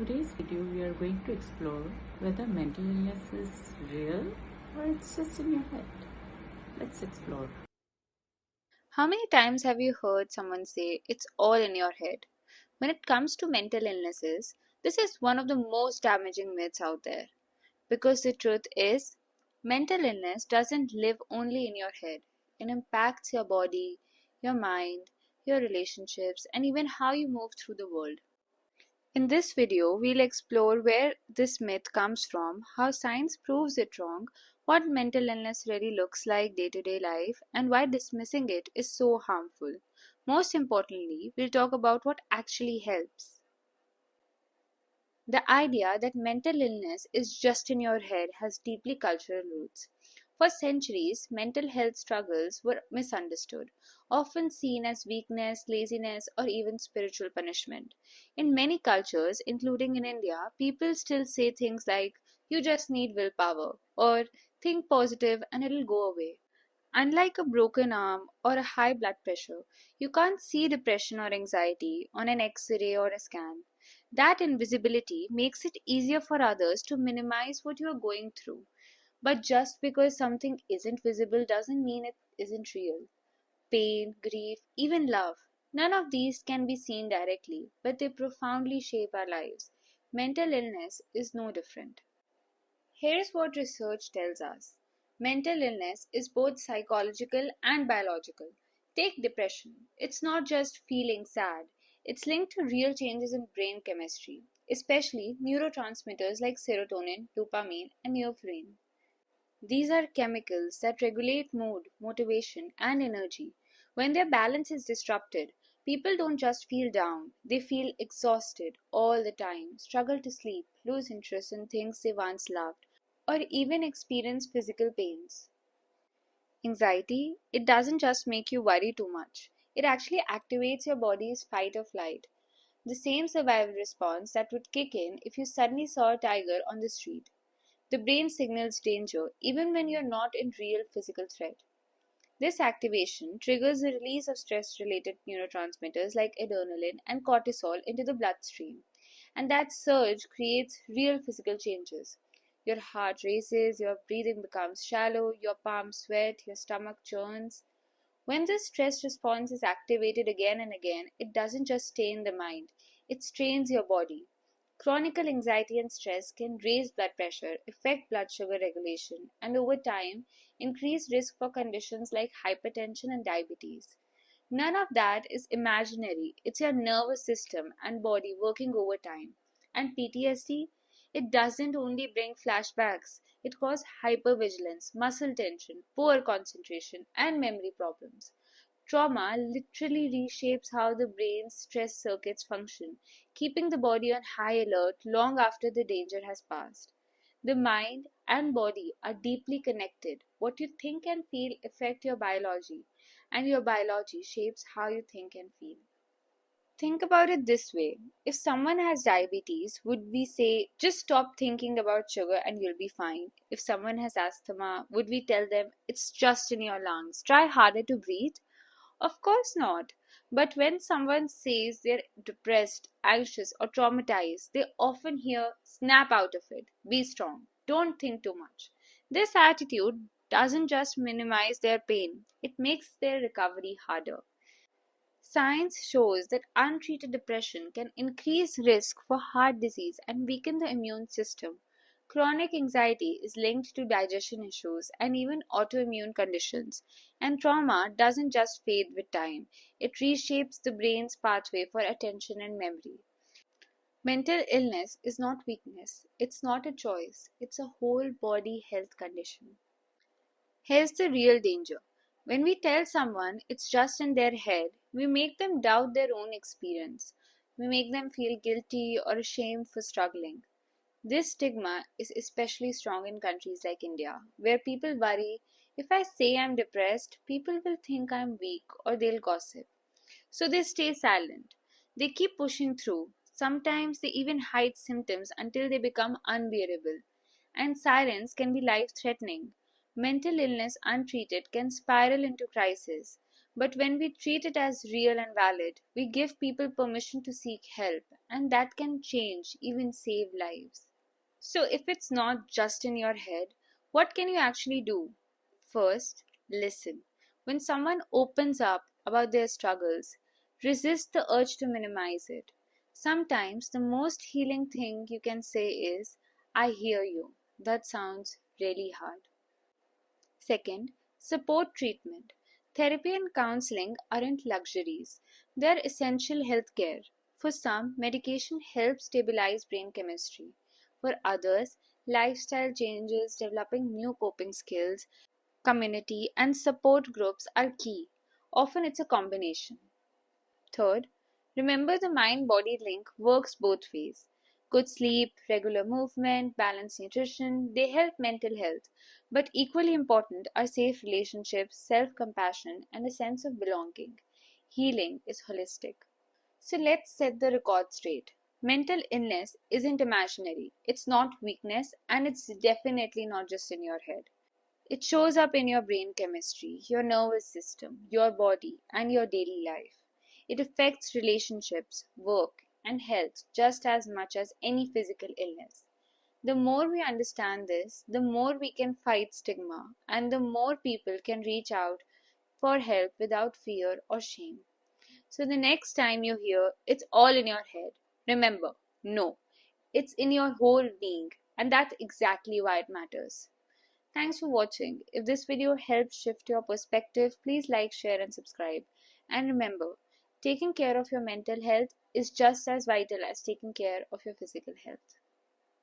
today's video we are going to explore whether mental illness is real or it's just in your head. Let's explore. How many times have you heard someone say it's all in your head? When it comes to mental illnesses, this is one of the most damaging myths out there. Because the truth is, mental illness doesn't live only in your head. It impacts your body, your mind, your relationships, and even how you move through the world. In this video, we'll explore where this myth comes from, how science proves it wrong, what mental illness really looks like day to day life, and why dismissing it is so harmful. Most importantly, we'll talk about what actually helps. The idea that mental illness is just in your head has deeply cultural roots. For centuries, mental health struggles were misunderstood, often seen as weakness, laziness, or even spiritual punishment. In many cultures, including in India, people still say things like, you just need willpower, or think positive and it'll go away. Unlike a broken arm or a high blood pressure, you can't see depression or anxiety on an X ray or a scan. That invisibility makes it easier for others to minimize what you are going through. But just because something isn't visible doesn't mean it isn't real. Pain, grief, even love. None of these can be seen directly, but they profoundly shape our lives. Mental illness is no different. Here's what research tells us: mental illness is both psychological and biological. Take depression. It's not just feeling sad, it's linked to real changes in brain chemistry, especially neurotransmitters like serotonin, dopamine, and norepinephrine. These are chemicals that regulate mood, motivation, and energy. When their balance is disrupted, people don't just feel down, they feel exhausted all the time, struggle to sleep, lose interest in things they once loved, or even experience physical pains. Anxiety, it doesn't just make you worry too much, it actually activates your body's fight or flight, the same survival response that would kick in if you suddenly saw a tiger on the street. The brain signals danger even when you're not in real physical threat. This activation triggers the release of stress related neurotransmitters like adrenaline and cortisol into the bloodstream, and that surge creates real physical changes. Your heart races, your breathing becomes shallow, your palms sweat, your stomach churns. When this stress response is activated again and again, it doesn't just stay in the mind, it strains your body. Chronic anxiety and stress can raise blood pressure, affect blood sugar regulation, and over time, increase risk for conditions like hypertension and diabetes. None of that is imaginary. It's your nervous system and body working overtime. And PTSD, it doesn't only bring flashbacks, it causes hypervigilance, muscle tension, poor concentration, and memory problems. Trauma literally reshapes how the brain's stress circuits function, keeping the body on high alert long after the danger has passed. The mind and body are deeply connected. What you think and feel affect your biology, and your biology shapes how you think and feel. Think about it this way: if someone has diabetes, would we say, just stop thinking about sugar and you'll be fine? If someone has asthma, would we tell them, it's just in your lungs, try harder to breathe? Of course not. But when someone says they're depressed, anxious, or traumatized, they often hear, snap out of it, be strong, don't think too much. This attitude doesn't just minimize their pain, it makes their recovery harder. Science shows that untreated depression can increase risk for heart disease and weaken the immune system. Chronic anxiety is linked to digestion issues and even autoimmune conditions. And trauma doesn't just fade with time, it reshapes the brain's pathway for attention and memory. Mental illness is not weakness, it's not a choice, it's a whole body health condition. Here's the real danger. When we tell someone it's just in their head, we make them doubt their own experience. We make them feel guilty or ashamed for struggling. This stigma is especially strong in countries like India, where people worry, if I say I'm depressed, people will think I'm weak or they'll gossip. So they stay silent. They keep pushing through. Sometimes they even hide symptoms until they become unbearable. And silence can be life threatening. Mental illness untreated can spiral into crisis. But when we treat it as real and valid, we give people permission to seek help, and that can change, even save lives. So, if it's not just in your head, what can you actually do? First, listen. When someone opens up about their struggles, resist the urge to minimize it. Sometimes the most healing thing you can say is, I hear you. That sounds really hard. Second, support treatment. Therapy and counseling aren't luxuries, they're essential healthcare. For some, medication helps stabilize brain chemistry. For others, lifestyle changes, developing new coping skills, community, and support groups are key. Often it's a combination. Third, remember the mind body link works both ways. Good sleep, regular movement, balanced nutrition, they help mental health. But equally important are safe relationships, self compassion, and a sense of belonging. Healing is holistic. So let's set the record straight. Mental illness isn't imaginary, it's not weakness, and it's definitely not just in your head. It shows up in your brain chemistry, your nervous system, your body, and your daily life. It affects relationships, work, and health just as much as any physical illness. The more we understand this, the more we can fight stigma, and the more people can reach out for help without fear or shame. So the next time you hear it's all in your head, remember, no, it's in your whole being, and that's exactly why it matters. Thanks for watching. If this video helped shift your perspective, please like, share, and subscribe. And remember, taking care of your mental health is just as vital as taking care of your physical health.